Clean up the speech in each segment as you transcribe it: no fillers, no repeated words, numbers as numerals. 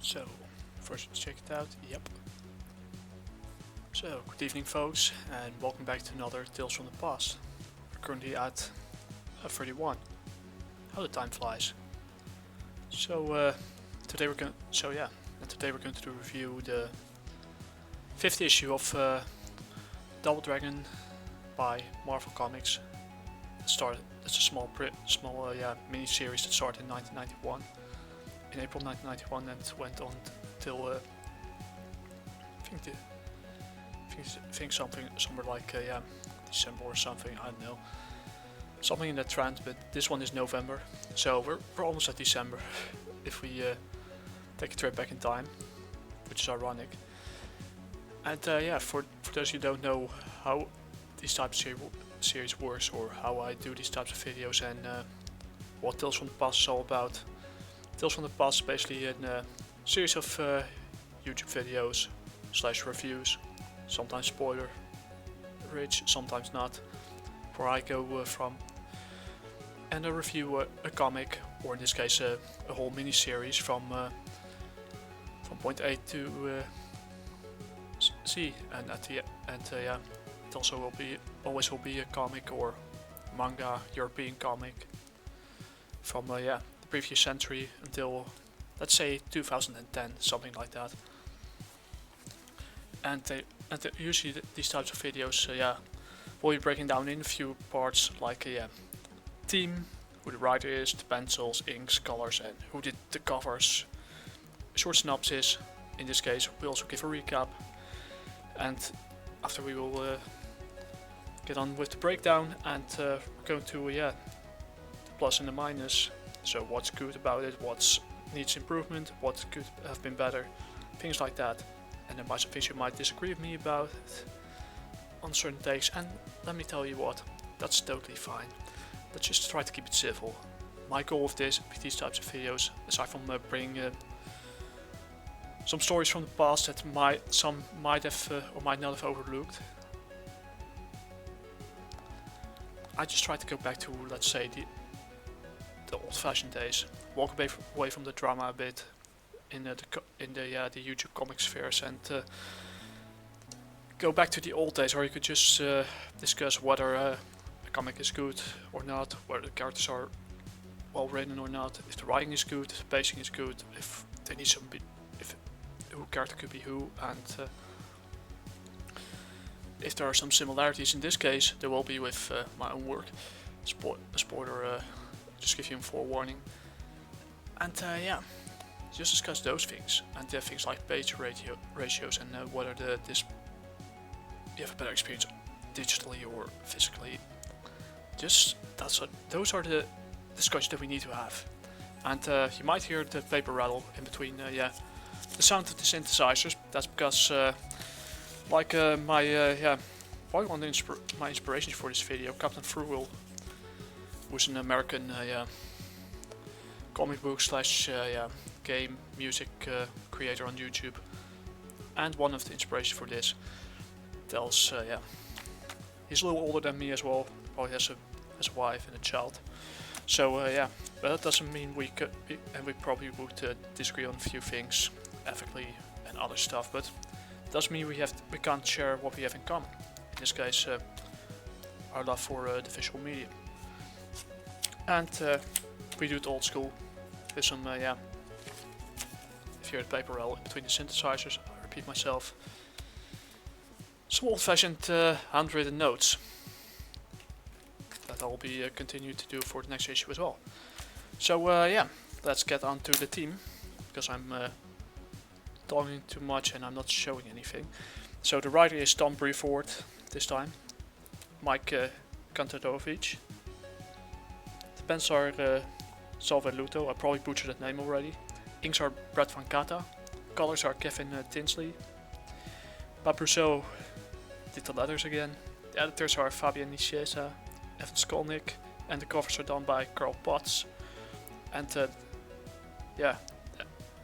So, first check it out, yep. So, good evening folks, and welcome back to another Tales from the Past. We're currently at 31. How the time flies. So, today we're going to review the 5th issue of Double Dragon by Marvel Comics. It's a small mini-series that started in 1991. In April 1991 and went on till I think somewhere like December or something, I don't know, something in that trend. But this one is November, so we're almost at December if we take a trip back in time, which is ironic. And for those who don't know how these types of series works or how I do these types of videos and what Tales from the Past is all about. Tales from the Past is basically a series of YouTube videos / reviews, sometimes spoiler rich, sometimes not, where I go from and review a comic, or in this case a whole mini-series from point A to C, and at the end it also always will be a comic or manga, European comic from the previous century until, let's say, 2010, something like that. And usually these types of videos will be breaking down in a few parts, like a theme, who the writer is, the pencils, inks, colors, and who did the covers, a short synopsis. In this case we also give a recap, and after we will get on with the breakdown, and we're going to the plus and the minus. So what's good about it, what needs improvement, what could have been better, things like that. And there might be some things you might disagree with me about on certain takes, and let me tell you what, that's totally fine. Let's just try to keep it civil. My goal with these types of videos, aside from bringing some stories from the past that some might have or might not have overlooked, I just try to go back to, let's say, the old-fashioned days, walk away from the drama a bit in the YouTube comic spheres, and go back to the old days, where you could just discuss whether a comic is good or not, whether the characters are well written or not, if the writing is good, if the pacing is good, if they need if who character could be who, and if there are some similarities. In this case, there will be with my own work. Spoiler. Just give you a forewarning. And just discuss those things, and things like page ratios and whether you have a better experience digitally or physically. Those are the discussions that we need to have. And you might hear the paper rattle in between. The sound of the synthesizers. That's because probably one of my inspirations for this video, Captain Frugal, who's an American comic book / game music creator on YouTube, and one of the inspirations for this. Tells he's a little older than me as well, probably has a wife and a child. So but that doesn't mean we probably would disagree on a few things ethically and other stuff, but it does mean we can't share what we have in common. In this case, our love for the visual medium. And we do it old school with some if you hear the paper roll in between the synthesizers, I repeat myself, some old-fashioned handwritten notes that I'll be continued to do for the next issue as well. So let's get on to the theme, because I'm talking too much and I'm not showing anything. So the writer is Tom Brevoort this time, Mike Kantarovich. The pens are Salve Luto, I probably butchered that name already. Inks are Brett Van Kata. Colors are Kevin Tinsley. Bob Rousseau did the letters again. The editors are Fabian Nicieza, Evan Skolnick, and the covers are done by Carl Potts. And the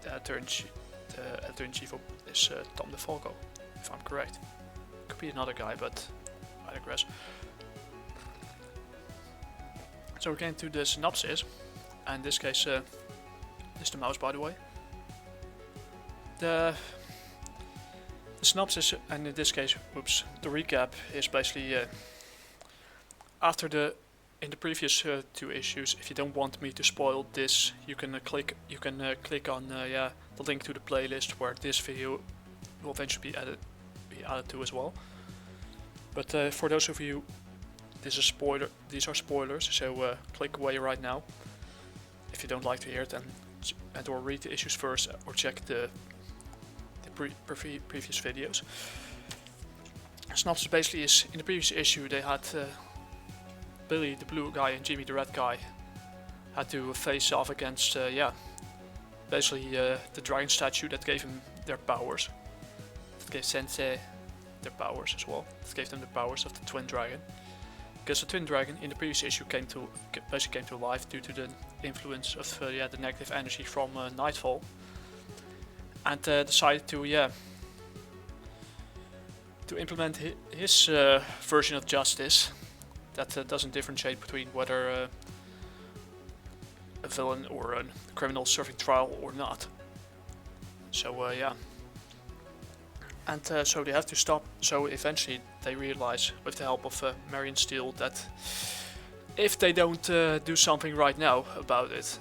editor-in-chief is Tom DeFalco, if I'm correct. Could be another guy, but I digress. So we're getting to the synopsis, and in this case, this is the mouse, by the way. the synopsis, and in this case, the recap is basically after in the previous 2 issues. If you don't want me to spoil this, you can click on the link to the playlist where this video will eventually be added to as well. But for those of you, these are spoilers, so click away right now if you don't like to hear it, and or read the issues first, or check the previous videos. Synopsis basically is, in the previous issue they had Billy the blue guy and Jimmy the red guy had to face off against basically the dragon statue that gave him their powers. That gave Sensei their powers as well. That gave them the powers of the twin dragon. Because the twin dragon in the previous issue basically came to life due to the influence of the negative energy from Nightfall, and decided to implement his version of justice that doesn't differentiate between whether a villain or a criminal serving trial or not. So and so they have to stop. So eventually they realize, with the help of Marion Steele, that if they don't do something right now about it,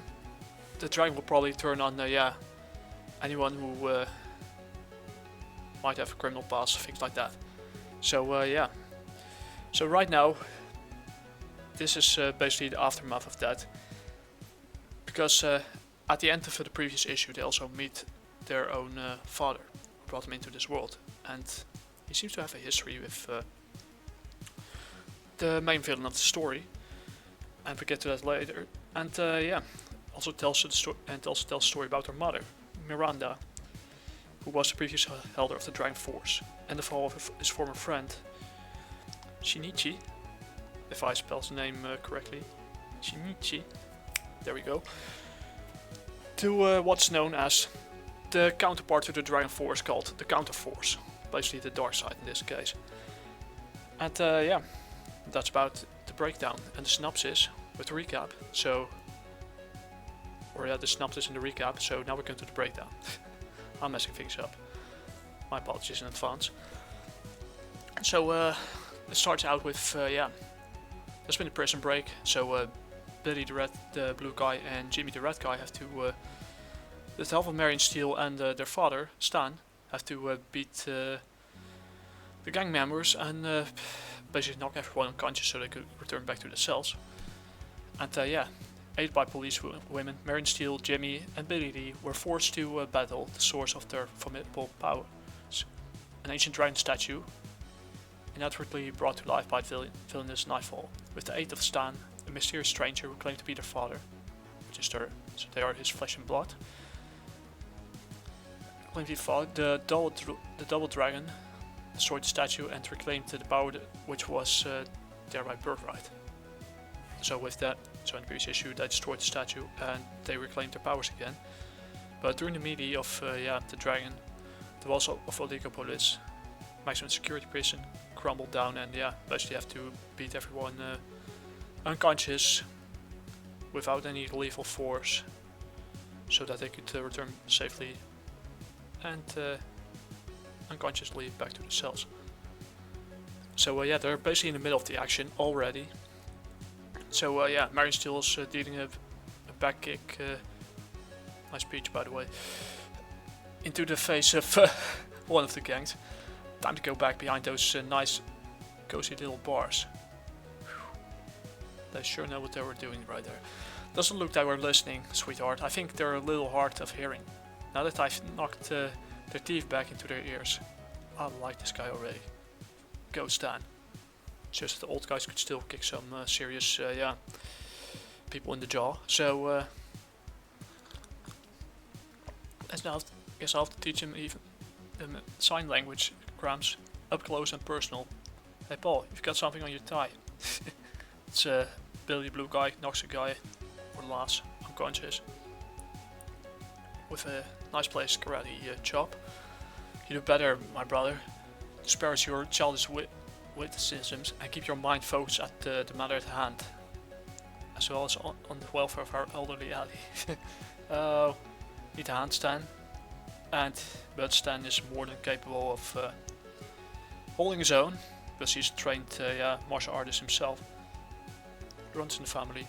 the dragon will probably turn on anyone who might have a criminal past, things like that. So so right now this is basically the aftermath of that, because at the end of the previous issue they also meet their own father, who brought them into this world, and he seems to have a history with the main villain of the story, and we'll get to that later. And also tells the story about her mother, Miranda, who was the previous elder of the Dragon Force, and the fall of his former friend, Shinichi, if I spell the name correctly. Shinichi, there we go. To what's known as the counterpart to the Dragon Force, called the counterforce, basically the dark side in this case. And that's about the breakdown and the synopsis with the recap. So, the synopsis and the recap. So now we're going to the breakdown. I'm messing things up. My apologies in advance. So it starts out with there's been a prison break. So Billy the blue guy and Jimmy the red guy have to, with the help of Marion Steele and their father Stan, have to beat the gang members and basically knock everyone unconscious so they could return back to the cells. And aided by police women, Marion Steele, Jimmy and Billy Lee were forced to battle the source of their formidable powers, an ancient dragon statue, inadvertently brought to life by villainous Nightfall, with the aid of Stan, a mysterious stranger who claimed to be their father, which is so they are his flesh and blood. Claimed to be father, the double dragon destroyed the statue and reclaimed the power which was their birthright. So with that, in the previous issue, they destroyed the statue and they reclaimed their powers again. But during the melee of the dragon, the walls of Oligopolis, maximum security prison, crumbled down, and basically have to beat everyone unconscious without any lethal force, so that they could return safely and unconsciously back to the cells. So they're basically in the middle of the action already. So Marion Steele is dealing a back kick, nice speech by the way, into the face of one of the gangs. Time to go back behind those nice cozy little bars. They sure know what they were doing right there. Doesn't look they were listening, sweetheart. I think they're a little hard of hearing. Now that I've knocked their teeth back into their ears, I like this guy already. Go Stan. Just the old guys could still kick some serious people in the jaw. So guess I'll have to teach him even sign language, Grams, up close and personal. Hey Paul, you've got something on your tie. It's Billy Blue guy knocks a guy or lass unconscious with a nice place karate chop. You do better, my brother. Spare us your childish witticisms and keep your mind focused at the matter at hand, as well as on the welfare of our elderly alley. Oh, need a handstand? but Stan is more than capable of holding his own, because he's a trained martial artist himself. Runs in the family.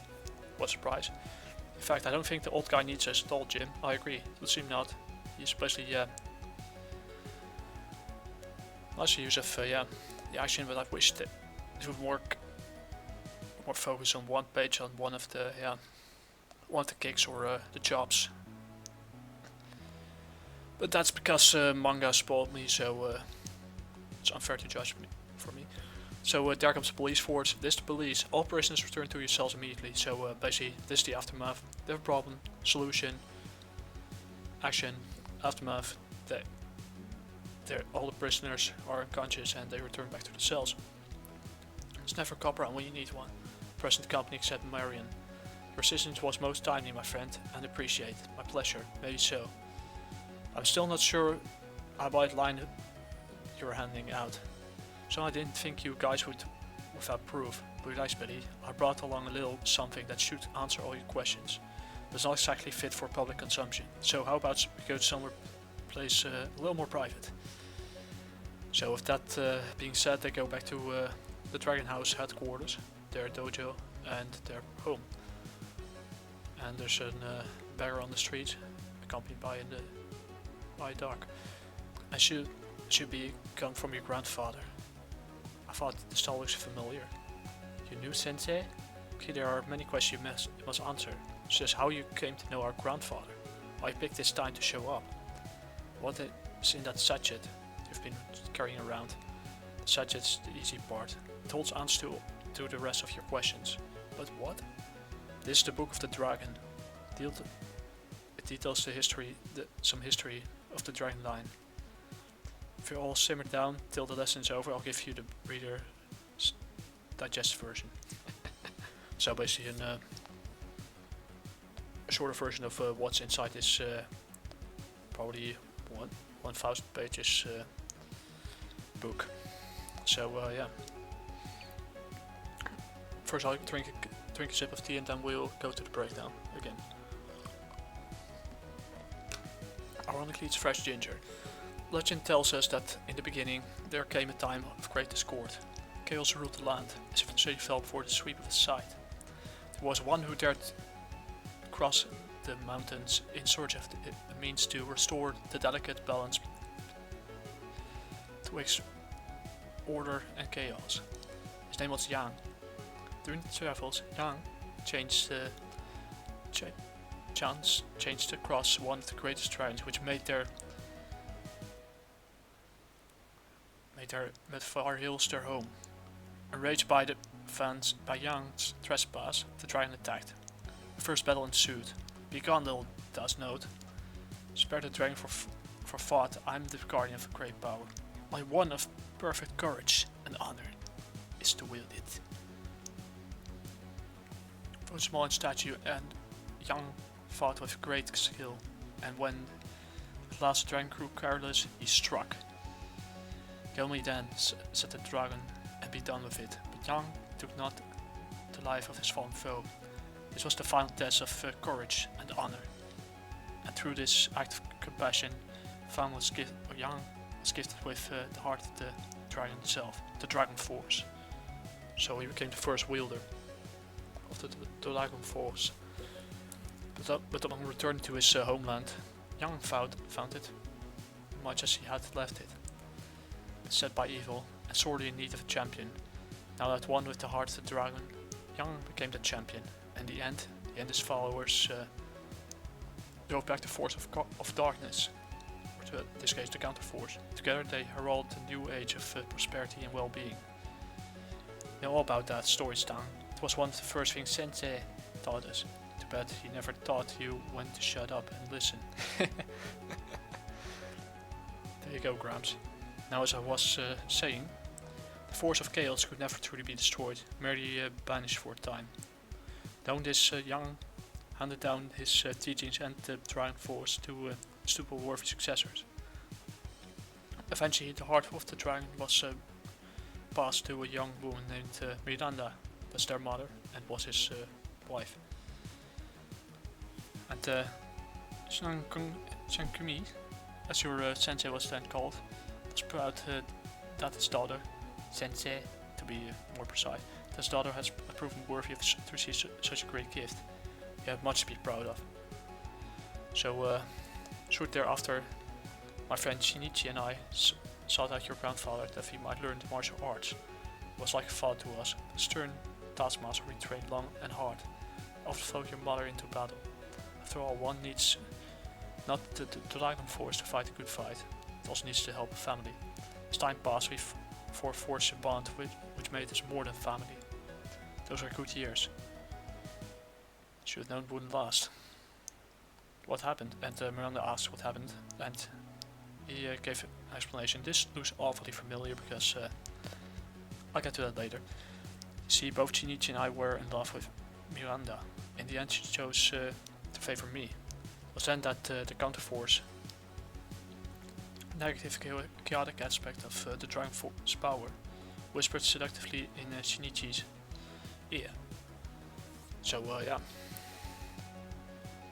What a surprise. In fact, I don't think the old guy needs us at all, Jim. I agree. It would seem not. He's basically nice use of the action, but I wish that it would work more focus on one page on one of the kicks or the chops. But that's because manga spoiled me, so it's unfair to judge for me. So there comes the police force. This is the police. All prisoners return to your cells immediately. So basically, this is the aftermath. They have a problem, solution, action, aftermath. All the prisoners are unconscious and they return back to the cells. There's never a cop around when you need one. Present company except Marion. Your assistance was most timely, my friend, and appreciate. My pleasure. Maybe so. I'm still not sure about the line you're handing out. So I didn't think you guys would without proof. But nice, Billy. I brought along a little something that should answer all your questions. But it's not exactly fit for public consumption. So how about we go to somewhere place a little more private? So with that being said, they go back to the Dragon House headquarters, their dojo and their home. And there's a beggar on the street, accompanied by a dog. I should come from your grandfather. I thought the style looks familiar. You knew Sensei? Okay, there are many questions you must answer, such as how you came to know our grandfather, why you picked this time to show up, what is in that sachet you've been carrying around. The sachet's the easy part. It holds answers to the rest of your questions. But what? This is the Book of the Dragon. It details some history of the dragon line. If you all simmer down till the lesson's over, I'll give you the reader digest version. So basically a shorter version of what's inside this probably 1,000 pages book. So yeah. First I'll drink a sip of tea and then we'll go to the breakdown again. Ironically, it's fresh ginger. Legend tells us that in the beginning there came a time of great discord. Chaos ruled the land, as if the city fell before the sweep of the scythe. There was one who dared cross the mountains in search of a means to restore the delicate balance twixt order and chaos. His name was Yang. During the travels, Yang changed across one of the greatest dragons, which made their far hills their home. Enraged by Yang's trespass, the dragon attacked. The first battle ensued. Begondel does note, spare the dragon for thought. I'm the guardian of great power. My one of perfect courage and honor is to wield it. Though small in stature, and Yang fought with great skill, and when at last the dragon grew careless, he struck. Kill me then, said the dragon, and be done with it. But Yang took not the life of his fallen foe. This was the final test of courage and honor. And through this act of compassion, Yang was gifted with the heart of the dragon itself, the Dragon Force. So he became the first wielder of the Dragon Force. But upon returning to his homeland, Yang found it much as he had left it, beset by evil and sorely in need of a champion. Now that one with the heart of the dragon, Yang became the champion, and in the end, he and his followers drove back the force of darkness, or in this case the counterforce. Together they heralded a new age of prosperity and well-being. You know all about that story, Stan. It was one of the first things Sensei taught us. Too bad he never taught you when to shut up and listen. There you go, Gramps. Now, as I was saying, the force of chaos could never truly be destroyed, merely banished for a time. Down this Yang handed down his teachings and the Dragon Force to stupid worthy successors. Eventually, the heart of the dragon was passed to a young woman named Miranda. That's their mother, and was his wife. And Shankumi as your sensei was then called, was proud that his daughter, sensei to be more precise, that his daughter has proven worthy of to receive such a great gift. You have much to be proud of. So, shortly thereafter, my friend Shinichi and I sought out your grandfather that we might learn the martial arts. He was like a father to us, a stern taskmaster we trained long and hard. Often followed your mother into battle. After all, one needs not the dragon force to fight a good fight, it also needs to help a family. As time passed, we forged a bond which made us more than family. Those are good years. Should have known it wouldn't last. What happened? And Miranda asked what happened, and he gave an explanation. This looks awfully familiar because I'll get to that later. See, both Shinichi and I were in love with Miranda. In the end, she chose to favor me. It was then that the counterforce, negative chaotic aspect of the Dragon Force power, whispered seductively in Shinichi's ear. So yeah,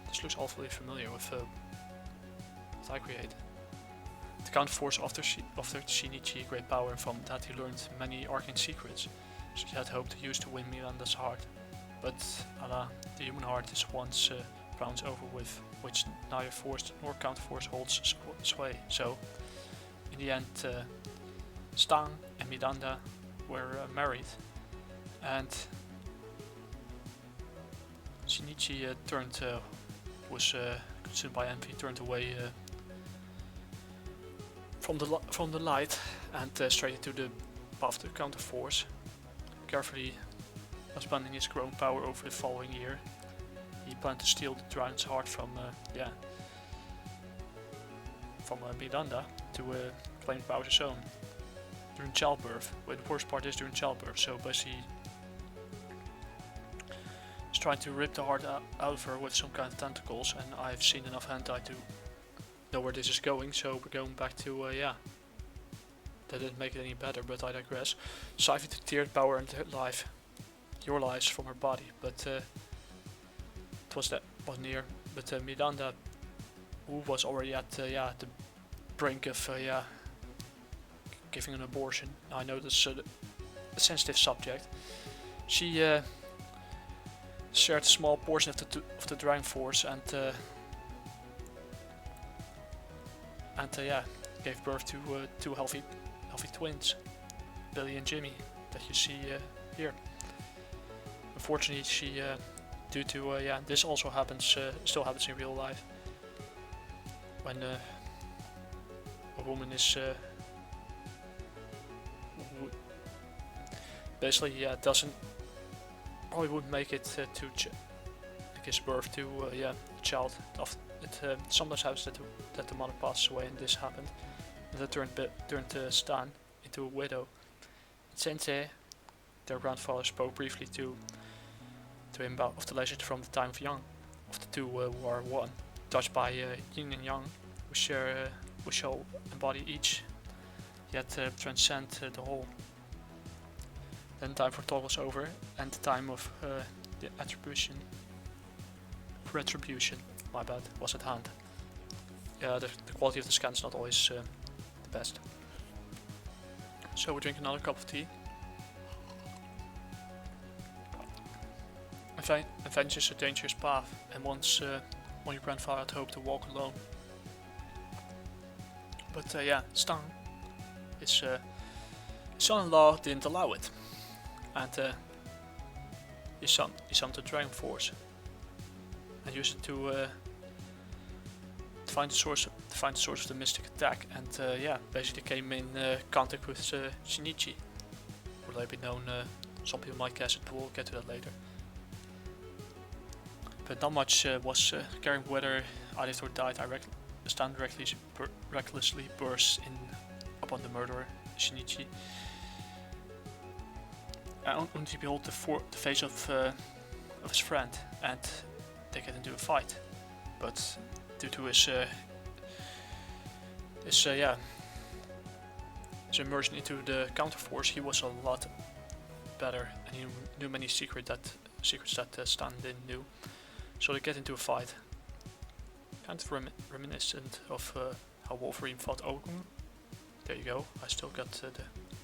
this looks awfully familiar with what I created. The counterforce offered Shinichi great power, and from that he learned many arcane secrets, which he had hoped to use to win Miranda's heart. But the human heart is once bound over with which neither force nor counterforce holds sway. So, in the end, Stang and Miranda were married, and Shinichi was consumed by envy, turned away from the light and straight into the path of the counterforce, carefully expanding his growing power over the following year. He planned to steal the dragon's heart from Miranda to claim the power as his own during childbirth. Well, the worst part is during childbirth, so basically he's trying to rip the heart out of her with some kind of tentacles, and I've seen enough hentai to know where this is going, so we're going back to that didn't make it any better, but I digress. Siphoned to tear power and your lives from her body, but it was near. But Miranda, who was already at the brink of giving an abortion, I know this is a sensitive subject. She shared a small portion of the Dragon Force and gave birth to two healthy twins, Billy and Jimmy, that you see here. Unfortunately, she, due to this also happens, still happens in real life. When a woman is basically probably wouldn't make it to give birth to a child. It sometimes happens that the mother passes away, and this happened. And that turned Stan into a widow. Sensei, their grandfather, spoke briefly to him about the legend from the time of Yang, of the two who are one, touched by yin and yang, who shall embody each, yet transcend the whole. Then time for talk was over, and the time of the retribution, my bad, was at hand. The quality of the scan is not always the best. So we drink another cup of tea. Adventure is a dangerous path, and once your grandfather had hoped to walk alone. But Stang, his son-in-law, didn't allow it, and he summoned the Dragon Force and used it to find the source of the mystic attack, and basically came in contact with Shinichi, will later be known. Some people might guess it, but we'll get to that later. But not much was caring whether I lived or died. Stan recklessly burst in upon the murderer, Shinichi. Only to behold the face of his friend, and they get into a fight. But due to his immersion into the counterforce, he was a lot better, and he knew many secrets that Stan didn't know. So they get into a fight, kind of reminiscent of how Wolverine fought Ogun. There you go, I still got the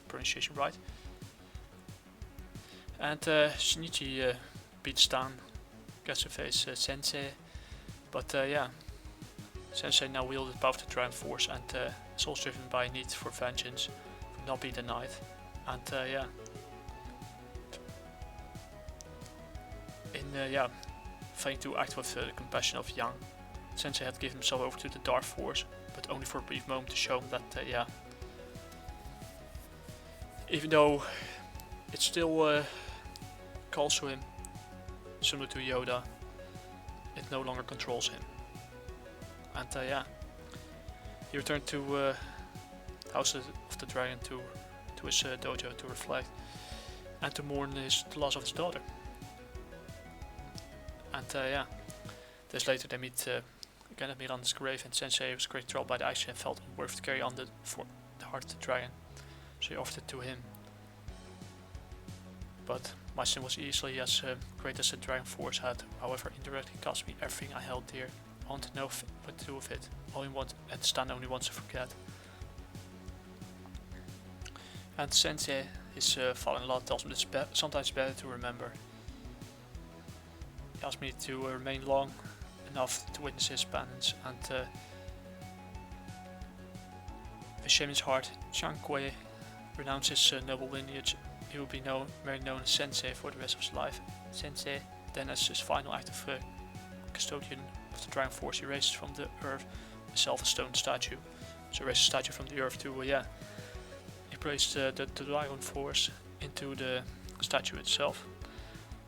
pronunciation right. And Shinichi beats down, gets to face Sensei, but yeah, Sensei now wielded both the Dragon Force and is also driven by a need for vengeance, will not be denied. And yeah, failing to act with the compassion of Yang, Sensei had given himself over to the Dark Force, but only for a brief moment to show him that yeah, even though it still calls to him, similar to Yoda, it no longer controls him. And yeah, he returned to House of the Dragon to his dojo to reflect and to mourn the loss of his daughter. And yeah, days later they meet again at Miranda's grave, and Sensei was greatly troubled by the accident and felt unworthy to carry on the heart of the dragon, so he offered it to him. But my sin was easily as great as the Dragon Force had, however indirectly cost me everything I held dear. I want to know what to do with it. All in one, and Stan only wants to forget. And Sensei, his father-in-law, tells me it's sometimes better to remember. He asked me to remain long enough to witness his penance, and with shame in his heart, Chiang Kuei renounced his noble lineage. He will be merely known as Sensei for the rest of his life. Sensei then, as his final act of custodian of the Dragon Force, he raised from the earth himself a stone statue. So he raised a statue from the earth to yeah, he placed the Dragon Force into the statue itself,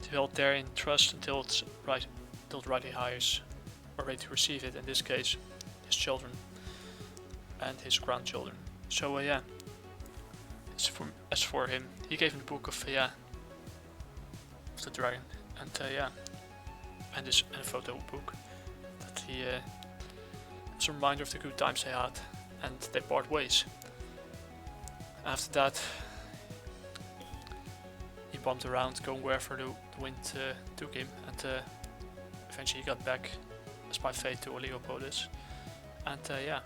to be held there in trust until the right hires are ready to receive it. In this case, his children and his grandchildren. So yeah, as for him, he gave him the book of the dragon, and yeah, and a photo book that he as a reminder of the good times they had, and they part ways. After that, he bumped around, going wherever the wind took him, and eventually he got back, as by fate, to Oligopolis. And yeah,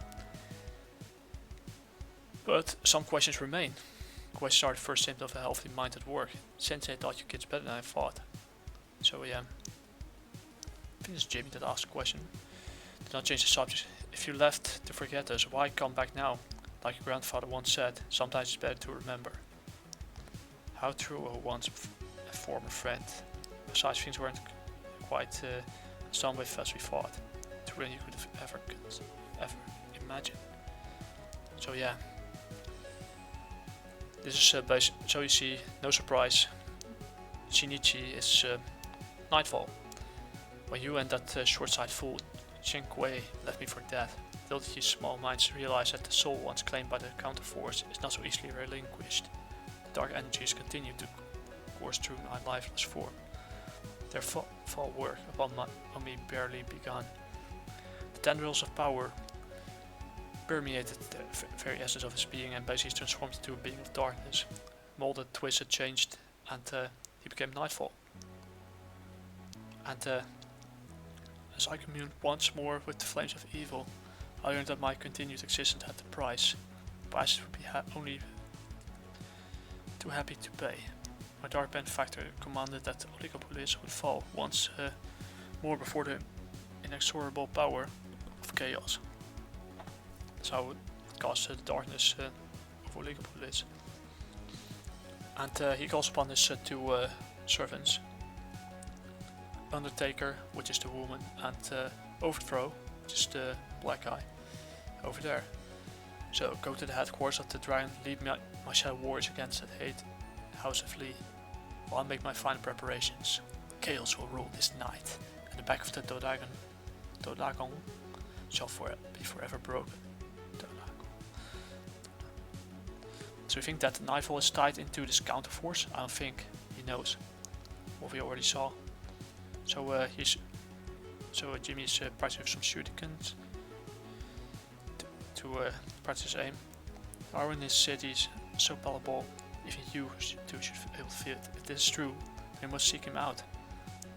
but some questions remain. Questions are the first symptom of a healthy mind at work. Sensei taught you kids better than I thought. So yeah, I think it's Jimmy that asked the question. Did not change the subject. If you left to forget us, why come back now? Like your grandfather once said, sometimes it's better to remember. How true of once a former friend. Besides, things weren't quite as done with as we thought. Truer than you could have ever imagined. So yeah, this is so you see, no surprise, Shinichi is nightfall. When you and that short-sighted fool Chen Kuei left me for dead, little did you small minds realize that the soul once claimed by the counterforce is not so easily relinquished. The dark energies continue to course through my lifeless form. Their fall work upon me barely begun. The tendrils of power permeated the very essence of his being, and basically transformed into a being of darkness. Molded, twisted, changed, and he became Nightfall. And as I communed once more with the flames of evil, I learned that my continued existence had a price. Prices would be only too happy to pay. My dark benefactor commanded that Oligopolis would fall once more before the inexorable power of chaos. So I would cast the darkness of Oligopolis. And he calls upon his two servants, Undertaker, which is the woman, and Overthrow, which is the black guy, over there. So go to the headquarters of the dragon, lead my shadow warriors against that hate House of Lee, while I make my final preparations. Chaos will rule this night, and the back of the Dodagon shall be forever broken. So we think that Nightfall is tied into this counterforce. I don't think he knows what we already saw. So Jimmy is practicing some shurikens to practice his aim. Are in his cities so palpable, even you too should be able to feel it. If this is true, then we must seek him out.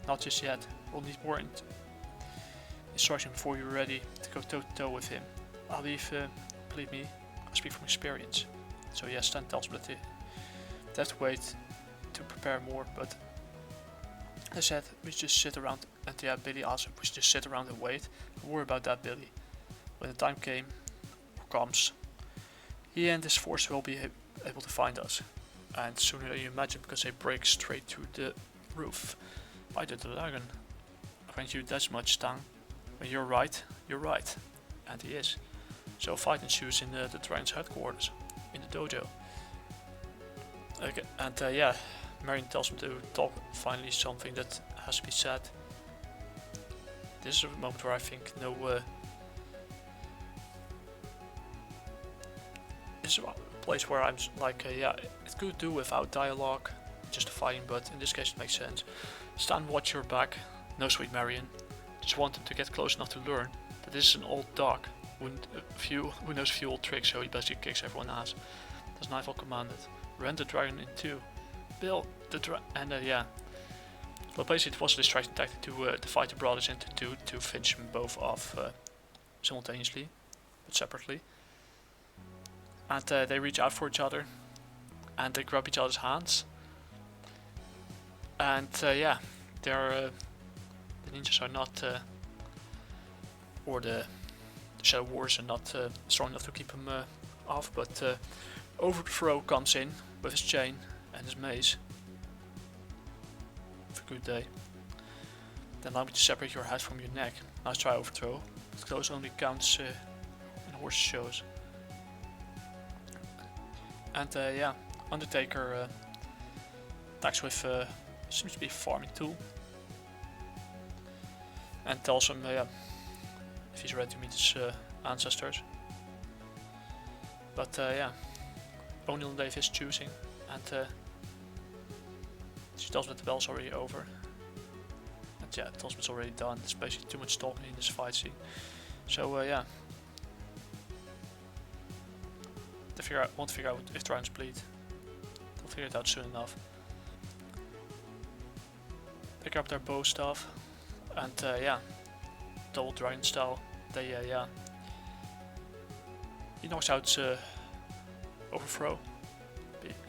Not just yet. We'll need more instruction before you're ready to go toe to toe with him. believe me, I speak from experience. So yes, Stan tells me that they have to wait to prepare more, but I said we just sit around, and yeah, Billy asked if we should just sit around and wait. Don't worry about that, Billy. When the time comes, he and his force will be able to find us. And sooner than you imagine, because they break straight through the roof. By the dragon. I grant you that much, Tang. When you're right, you're right. And he is. So a fight ensues in the dragon's headquarters, in the dojo. Okay, and yeah, Marion tells me to talk finally something that has to be said. This is a moment where I think this is a place where I'm like, yeah, it could do without dialogue, just fighting, but in this case it makes sense. Stan, watch your back. No, sweet Marion. Just wanted to get close enough to learn that this is an old dog who knows a few old tricks, so he basically kicks everyone's ass. As Nightfall commanded. Rend the dragon in two. Bill the and yeah. Well, basically it was a distraction tactic to divide the brothers into two to finish them both off simultaneously, but separately. And they reach out for each other, and they grab each other's hands. And yeah, they're the ninjas are not, or the Shadow Warriors are not strong enough to keep them off. But Overthrow comes in with his chain and his mace. Have a good day. Then allow me to separate your head from your neck. Nice try, Overthrow. But close only counts in horse shows. And yeah, Undertaker attacks with seems to be a farming tool, and tells him yeah, if he's ready to meet his ancestors. But yeah, only on the day of his choosing, and she tells me that the bell's already over. And yeah, tells me it's already done. There's basically too much talking in this fight scene. So yeah. Want to figure out if dragons bleed. They'll figure it out soon enough. They grab their bow staff, and yeah, double dragon style. They yeah, he knocks out Overthrow,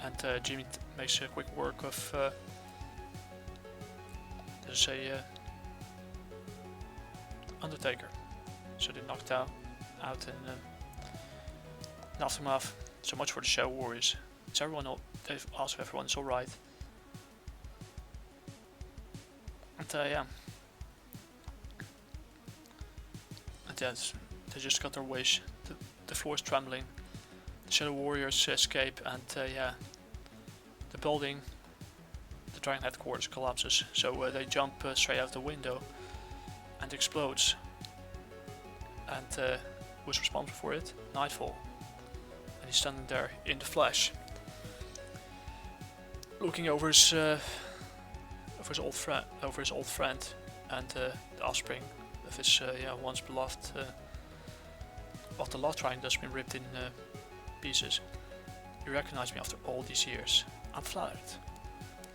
and Jimmy makes a quick work of let's say Undertaker. So they knocked out and in aftermath. So much for the Shadow Warriors. It's everyone. They've asked if everyone's all right. And yeah, and yeah, they just got their wish. The floor is trembling. The Shadow Warriors escape, and yeah, the building, the dragon headquarters collapses. So they jump straight out the window, and explodes. And who's responsible for it? Nightfall. And he's standing there in the flesh, looking over his old friend, and the offspring of his yeah, once beloved of the love triangle that's been ripped in pieces. You recognize me after all these years. I'm flattered.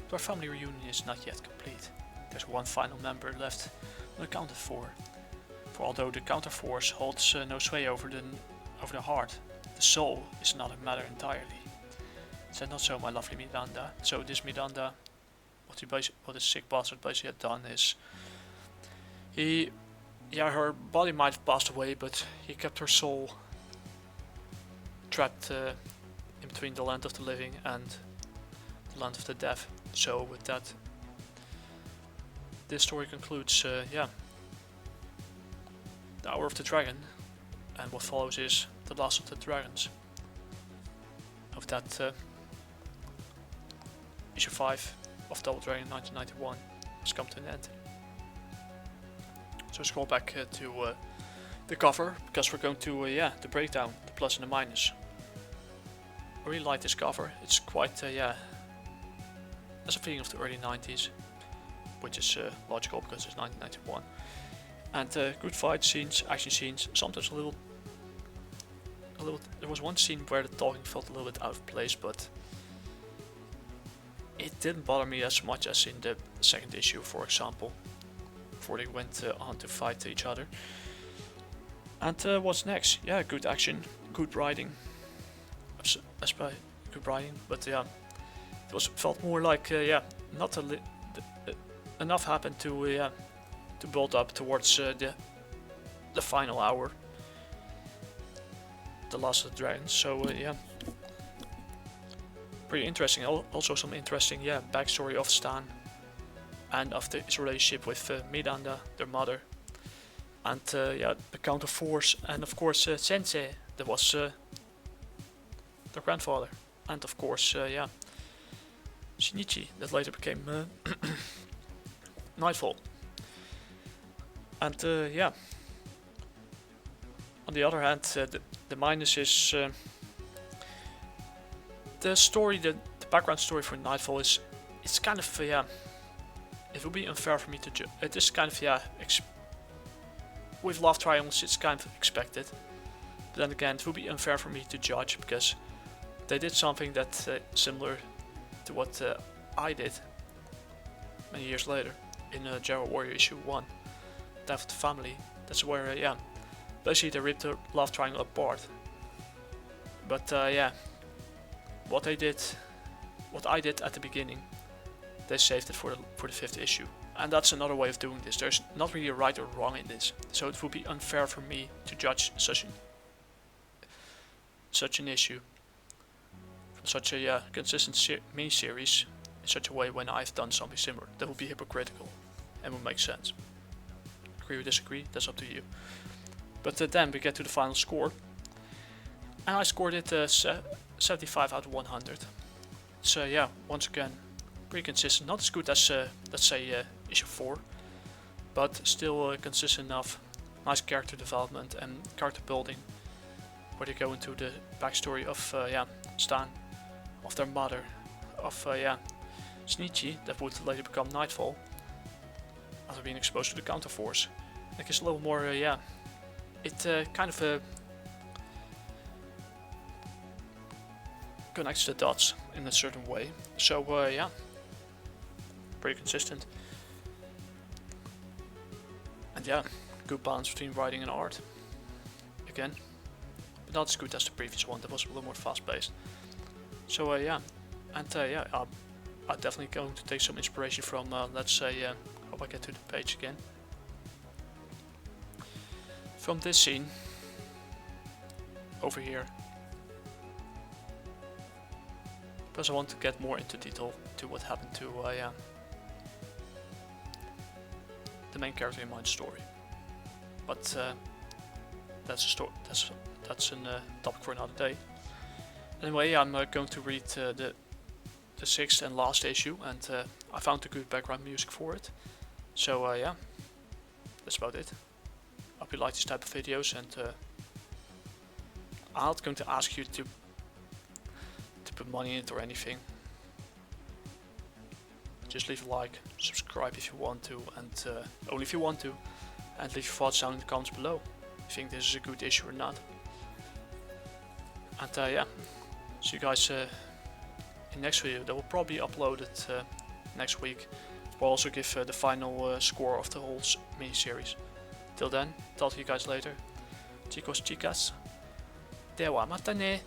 But our family reunion is not yet complete. There's one final member left unaccounted for. For although the counterforce holds no sway over the heart, the soul is another matter entirely. Is that not so, my lovely Miranda? So this Miranda, what this sick bastard basically had done is, her body might have passed away, but he kept her soul trapped in between the land of the living and the land of the dead. So with that, this story concludes, yeah, the Hour of the Dragon, and what follows is the Last of the Dragons. Of that, issue 5 of Double Dragon 1991 has come to an end. So scroll back to the cover, because we're going to yeah, the breakdown, the plus and the minus. I really like this cover. It's quite yeah, has a feeling of the early 90s, which is logical because it's 1991. And good fight scenes, action scenes. Sometimes a little. There was one scene where the talking felt a little bit out of place, but it didn't bother me as much as in the second issue, for example, before they went on to fight each other. And what's next? Yeah, good action, good writing. Good writing, but yeah, it felt more like not enough happened to build up towards the final hour, the last of the dragons. So yeah, pretty interesting. Also some interesting backstory of Stan and of his relationship with Miranda, their mother, and the counterforce, and of course Sensei, that was their grandfather, and of course Shinichi, that later became Nightfall. And on the other hand, the minus is the story, the background story for Nightfall is, it's kind of it would be unfair for me to judge. It is kind of with love triangles it's kind of expected, but then again it would be unfair for me to judge because they did something that similar to what I did many years later in Gerald Warrior issue 1, Death of the Family. That's where basically they ripped the love triangle apart. But what I did at the beginning, they saved it for the 5th issue, and that's another way of doing this. There's not really a right or wrong in this, so it would be unfair for me to judge such an issue from such a consistent mini-series in such a way when I've done something similar. That would be hypocritical and would make sense. Agree or disagree, that's up to you. But then we get to the final score, and I scored it 75 out of 100. So once again, pretty consistent. Not as good as let's say issue 4, but still consistent enough. Nice character development and character building, where they go into the backstory of Stan, of their mother, of Shinichi, that would later become Nightfall after being exposed to the counterforce. It gives a little more it kind of connects the dots in a certain way. So pretty consistent. And good balance between writing and art. Again, but not as good as the previous one. That was a little more fast-paced. So I'm definitely going to take some inspiration from. Let's say, hope I get to the page again. From this scene over here, because I want to get more into detail to what happened to the main character in my story. But that's a story. That's a topic for another day. Anyway, I'm going to read the 6th and last issue, and I found a good background music for it. So that's about it. I hope you like this type of videos, and I'm not going to ask you to put money in it or anything. Just leave a like, subscribe if you want to, and only if you want to, and leave your thoughts down in the comments below if you think this is a good issue or not. And see you guys in next video. That will probably be uploaded next week. We'll also give the final score of the whole mini-series. Till then, talk to you guys later. Chicos, chicas, dewa mata ne.